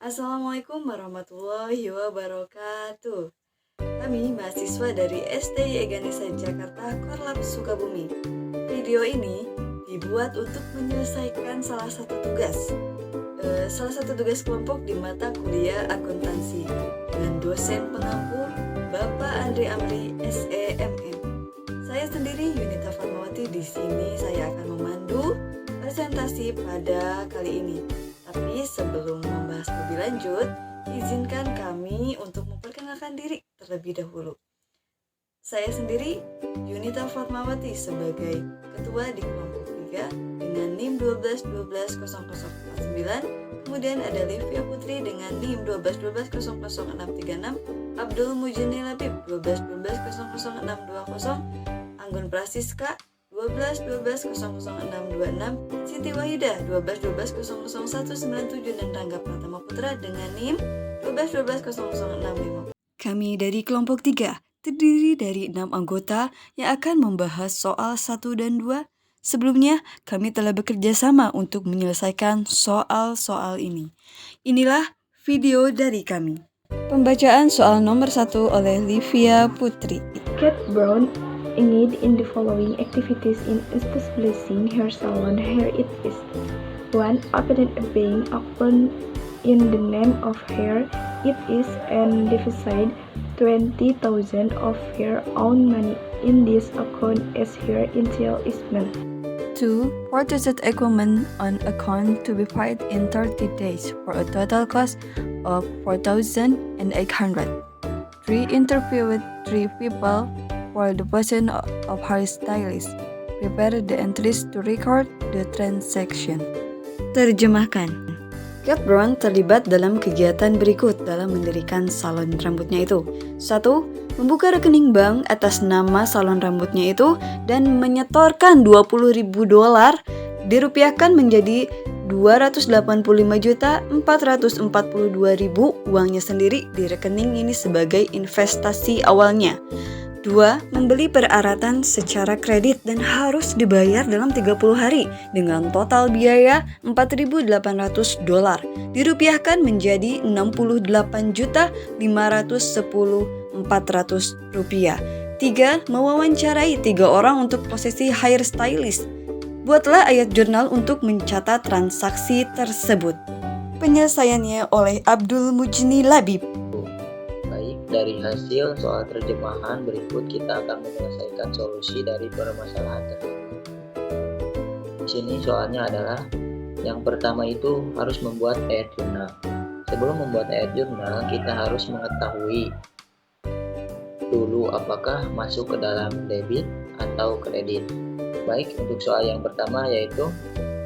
Assalamualaikum warahmatullahi wabarakatuh. Kami mahasiswa dari STI Eganisa Jakarta Korlap Sukabumi. Video ini dibuat untuk menyelesaikan salah satu tugas kelompok di mata kuliah akuntansi dengan dosen pengampu Bapak Andri Amri SEMM. Saya sendiri Yunita Fatmawati. Di sini saya akan memandu presentasi pada kali ini. Tapi sebelum membahas lebih lanjut, izinkan kami untuk memperkenalkan diri terlebih dahulu. Saya sendiri Yunita Fatmawati sebagai ketua di kelompok 3 dengan NIM 12120049. Kemudian ada Livia Putri dengan NIM 121200636, Abdul Mujni Labib 121200620, Anggun Prasiska 121200626, Siti Wahida 121200197 dan Rangga Pratama Putra dengan NIM 1212065. Kami dari kelompok 3 terdiri dari 6 anggota yang akan membahas soal 1 dan 2. Sebelumnya, kami telah bekerja sama untuk menyelesaikan soal-soal ini. Inilah video dari kami. Pembacaan soal nomor 1 oleh Livia Putri. Kate Brown engaged in the following activities in establishing her salon. Here it is. 1. Opening a bank account in the name of her. It is and deposit 20,000 of her own money in this account as her initial investment. 2. Purchased equipment on account to be paid in 30 days for a total cost of 4,800. 3. Interviewed 3 people for the position of her stylist. Prepare the entries to record the transaction. Terjemahkan. Kate Brown terlibat dalam kegiatan berikut dalam mendirikan salon rambutnya itu. 1. Membuka rekening bank atas nama salon rambutnya itu dan menyetorkan $20.000 dirupiahkan menjadi 285.442.000 uangnya sendiri di rekening ini sebagai investasi awalnya. 2. Membeli peralatan secara kredit dan harus dibayar dalam 30 hari dengan total biaya $4.800 dirupiahkan menjadi 68.510.400 rupiah. 3. Mewawancarai 3 orang untuk posisi hair stylist. Buatlah ayat jurnal untuk mencatat transaksi tersebut. Penyelesaiannya oleh Abdul Mujni Labib. Dari hasil soal terjemahan berikut kita akan menyelesaikan solusi dari permasalahan tersebut. Di sini soalnya adalah yang pertama itu harus membuat ayat jurnal. Sebelum membuat ayat jurnal kita harus mengetahui dulu apakah masuk ke dalam debit atau kredit. Baik, untuk soal yang pertama yaitu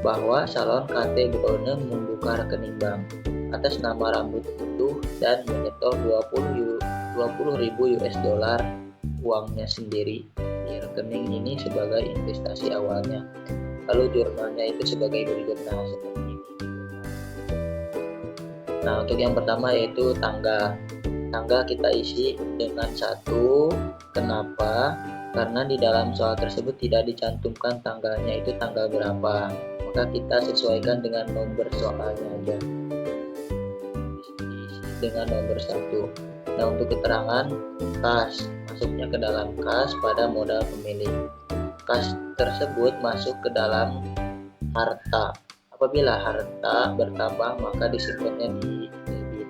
bahwa salon Kate Brown membuka rekening bank atas nama rambut itu dan menyetor $20.000 uangnya sendiri di rekening ini sebagai investasi awalnya. Lalu jurnalnya itu sebagai berikut. Seperti ini. Nah, untuk yang pertama yaitu tanggal. Tanggal kita isi dengan 1. Kenapa? Karena di dalam soal tersebut tidak dicantumkan tanggalnya itu tanggal berapa. Maka kita sesuaikan dengan nomor soalnya aja. Dengan nomor 1. Nah, untuk keterangan kas, masuknya ke dalam kas pada modal pemilik. Kas tersebut masuk ke dalam harta. Apabila harta bertambah maka disimpannya di debit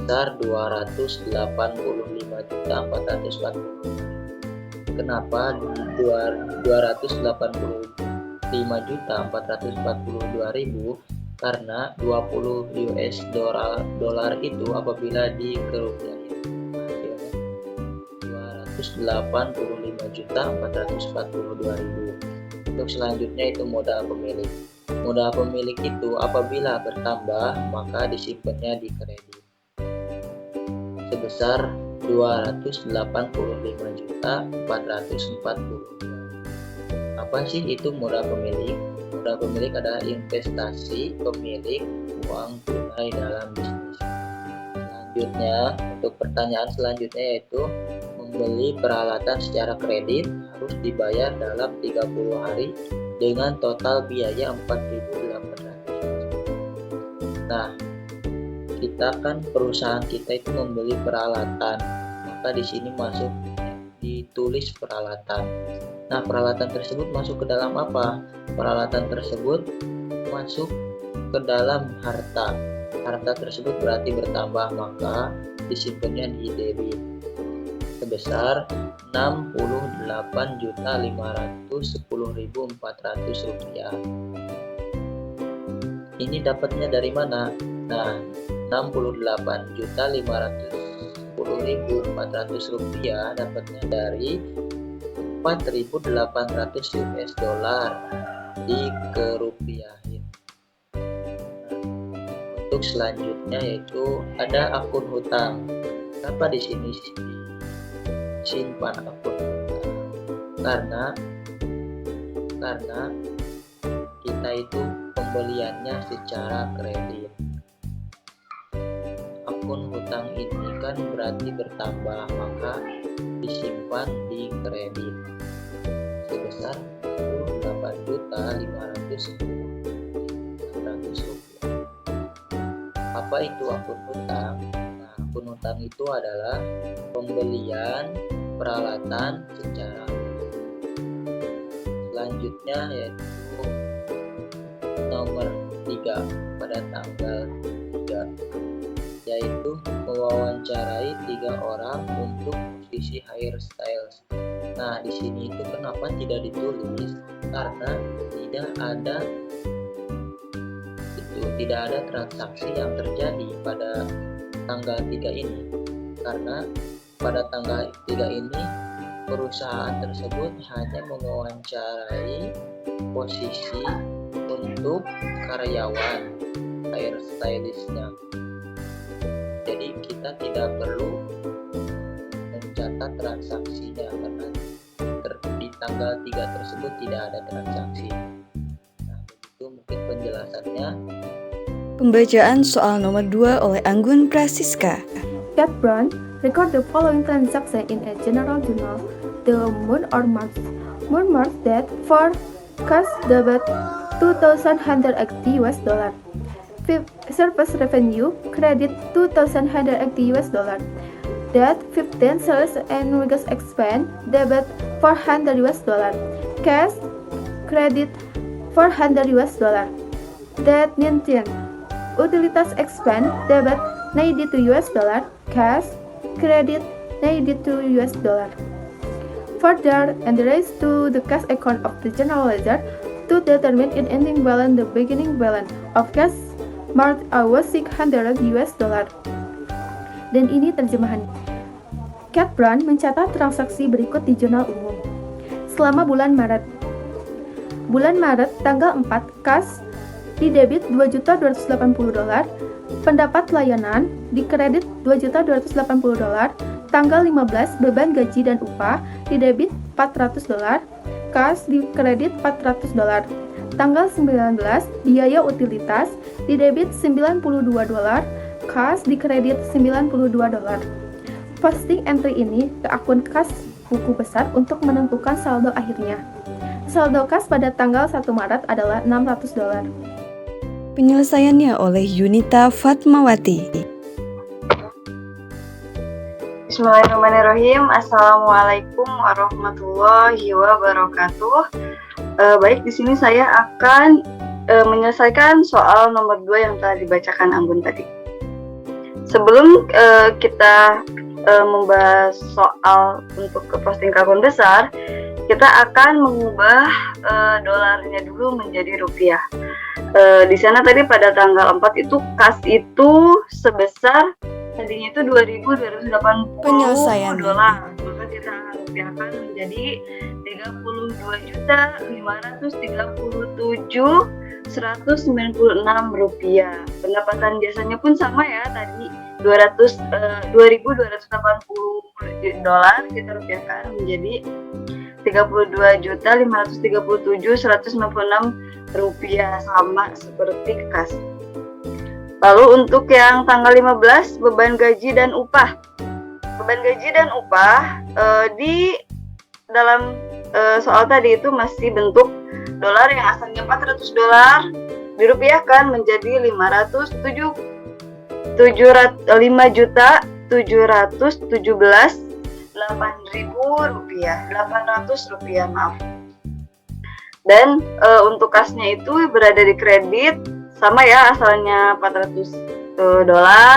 sebesar 285.440. Kenapa 285.442.000? Karena $20 itu apabila dikerugian hasilnya 285.442.000. Untuk selanjutnya itu modal pemilik. Modal pemilik itu apabila bertambah maka disimpannya di kredit sebesar 285.442.000. Apa sih itu modal pemilik? Modal pemilik adalah investasi pemilik uang tunai dalam bisnis. Selanjutnya, untuk pertanyaan selanjutnya yaitu membeli peralatan secara kredit harus dibayar dalam 30 hari dengan total biaya 4.800. Nah, kita kan perusahaan kita itu membeli peralatan, maka di sini masuk ditulis peralatan. Nah, peralatan tersebut masuk ke dalam apa? Peralatan tersebut masuk ke dalam harta. Harta tersebut berarti bertambah, maka disimpannya di debit sebesar Rp68.510.400. Ini dapatnya dari mana? Nah, Rp68.510.400 dapatnya dari 4.800 US dollar dikerupiahin. Untuk selanjutnya yaitu ada akun hutang. Kenapa di sini simpan akun hutang? Karena kita itu pembeliannya secara kredit. Akun hutang ini kan berarti bertambah, maka disimpan di kredit sebesar Rp68.510.400. Apa itu akun hutang? Nah, akun hutang itu adalah pembelian peralatan secara selanjutnya yaitu nomor 3 pada tanggal 3, yaitu mewawancarai 3 orang untuk posisi hairstyles. Nah, di sini itu kenapa tidak ditulis? Karena tidak ada transaksi yang terjadi pada tanggal 3 ini. Karena pada tanggal 3 ini perusahaan tersebut hanya mewawancarai posisi untuk karyawan hairstylistnya. Jadi kita tidak perlu mencatat transaksinya karena di tanggal 3 tersebut tidak ada transaksi. Nah, begitu mungkin penjelasannya. Pembacaan soal nomor 2 oleh Anggun Prasiska. Cat Brown record the following transaction in a general journal: the month or month. Month date for cash debit $2,180. Service revenue credit $2,180. Date 15 sales and wages expense debit $400. Cash credit $400. Date 19 utilities expense debit $92. Cash credit $92. Further entries to the cash account of the general ledger to determine in ending balance the beginning balance of cash marked was $600. Dan ini terjemahan. Cat Brown mencatat transaksi berikut di jurnal umum. Selama bulan Maret. Bulan Maret tanggal 4 cash di debit $2.280, pendapat layanan di kredit $2.280, tanggal 15 beban gaji dan upah di debit $400, cash di kredit $400, tanggal 19 biaya utilitas di debit $92, cash di kredit $92. Posting entry ini ke akun kas buku besar untuk menentukan saldo akhirnya. Saldo kas pada tanggal 1 Maret adalah $600. Penyelesaiannya oleh Yunita Fatmawati. Bismillahirrahmanirrahim. Assalamualaikum warahmatullahi wabarakatuh. Baik, di sini saya akan menyelesaikan soal nomor 2 yang telah dibacakan Anggun tadi. Sebelum kita membahas soal untuk ke posting akun besar, kita akan mengubah dolarnya dulu menjadi rupiah. Di sana tadi pada tanggal 4 itu kas itu sebesar tadinya itu $2.280 Penyelesaian. maka kita rupiahkan menjadi $32.537.196. Pendapatan biasanya pun sama ya, tadi $2.280 kita rupiahkan menjadi $32.537.196 sama seperti kas. Lalu untuk yang tanggal 15 beban gaji dan upah. Beban gaji dan upah di dalam soal tadi itu masih bentuk dolar yang asalnya $400 dirupiahkan menjadi 5.717.800 rupiah, maaf. Dan untuk kasnya itu berada di kredit, sama ya, asalnya $400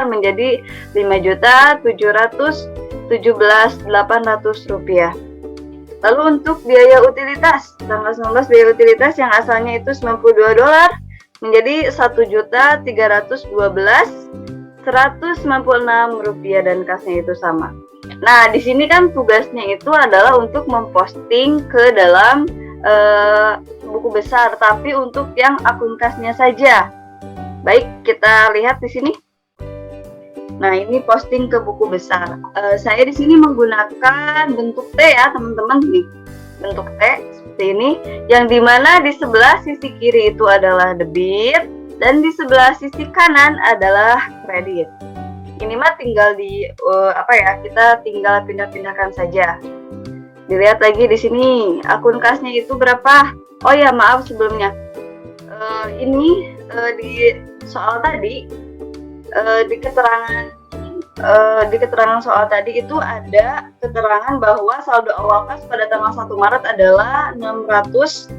menjadi 5.717.800 rupiah. Lalu untuk biaya utilitas, tanggal 19 biaya utilitas yang asalnya itu $92 menjadi 1.312.196 rupiah, dan kasnya itu sama. Nah, di sini kan tugasnya itu adalah untuk memposting ke dalam buku besar, tapi untuk yang akun kasnya saja. Baik, kita lihat di sini. Nah, ini posting ke buku besar. Saya di sini menggunakan bentuk T ya, teman-teman. Nih, bentuk T seperti ini, yang dimana di sebelah sisi kiri itu adalah debit dan di sebelah sisi kanan adalah kredit. Ini mah tinggal kita tinggal pindah-pindahkan saja. Dilihat lagi di sini, akun kasnya itu berapa? Oh ya, maaf sebelumnya. Ini di soal tadi, di keterangan soal tadi itu ada keterangan bahwa saldo awal kas pada tanggal 1 Maret adalah $600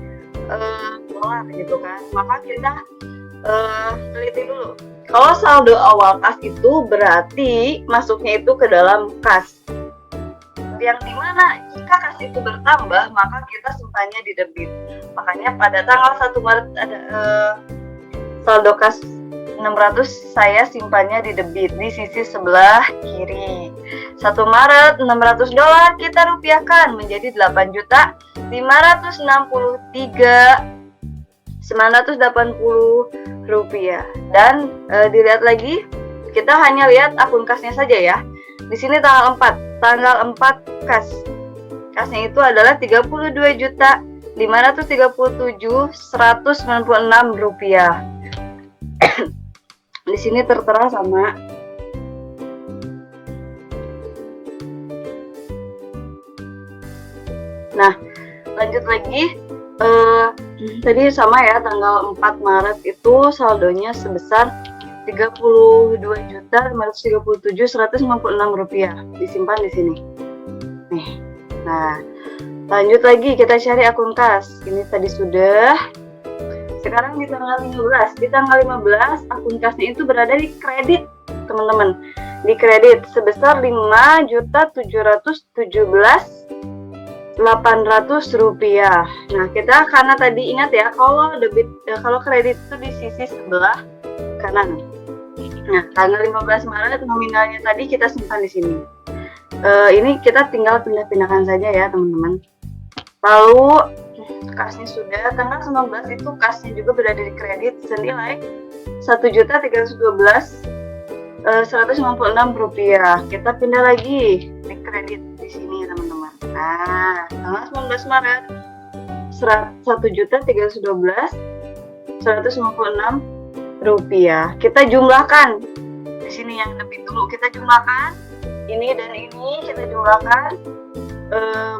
gitu kan. Maka kita teliti dulu. Kalau saldo awal kas itu berarti masuknya itu ke dalam kas. Yang dimana jika kas itu bertambah, maka kita simpannya di debit. Makanya pada tanggal 1 Maret ada saldo kas 600, saya simpannya di debit di sisi sebelah kiri. 1 Maret $600 kita rupiahkan menjadi 8.563.980 rupiah. Dan dilihat lagi, kita hanya lihat akun kasnya saja ya. Di sini tanggal 4 kas. Kasnya itu adalah 32.537.196 rupiah. Di sini tertera sama. Nah, lanjut lagi. Tadi sama ya, tanggal 4 Maret itu saldonya sebesar 32.537.196 rupiah. Disimpan di sini. Nih. Nah, lanjut lagi kita cari akun kas. Ini tadi sudah. Sekarang di tanggal 15. Di tanggal 15 akun kasnya itu berada di kredit, teman-teman. Di kredit sebesar 5.717.800 rupiah. Nah, kita karena tadi ingat ya, kalau kredit itu di sisi sebelah kanan. Nah, tanggal 15 Maret nominalnya tadi kita simpan di sini. Ini kita tinggal pindah-pindahkan saja ya, teman-teman. Lalu kasnya sudah, tanggal 19 itu kasnya juga berada di kredit senilai 1.312.196 rupiah. Kita pindah lagi di kredit di sini ya, teman-teman. Nah, tanggal 19 Maret 1.312.196 rupiah. Kita jumlahkan di sini yang debit dulu, kita jumlahkan ini dan ini, kita jumlahkan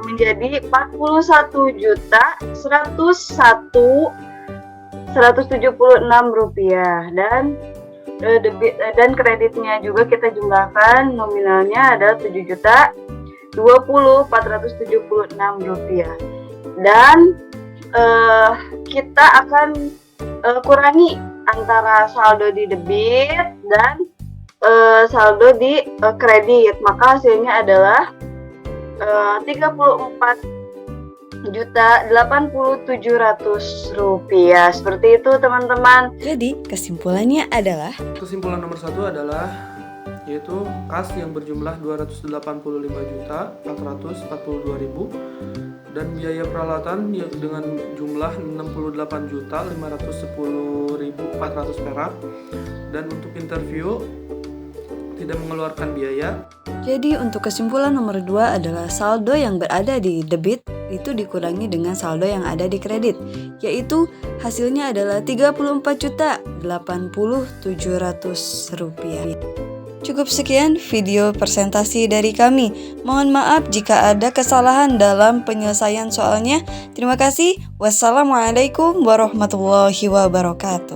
menjadi 41.101.176 rupiah. Dan debit dan kreditnya juga kita jumlahkan, nominalnya adalah 7.020.476 rupiah. Dan kita akan kurangi antara saldo di debit dan saldo di kredit, maka hasilnya adalah 34.080.700 rupiah. Seperti itu, teman-teman. Jadi, kesimpulannya adalah kesimpulan nomor 1 adalah yaitu kas yang berjumlah 285.442.000 dan biaya peralatan yang dengan jumlah 68.510.400 perak, dan untuk interview tidak mengeluarkan biaya. Jadi untuk kesimpulan nomor 2 adalah saldo yang berada di debit itu dikurangi dengan saldo yang ada di kredit, yaitu hasilnya adalah 34.080.700 rupiah. Cukup sekian video presentasi dari kami. Mohon maaf jika ada kesalahan dalam penyelesaian soalnya. Terima kasih. Wassalamualaikum warahmatullahi wabarakatuh.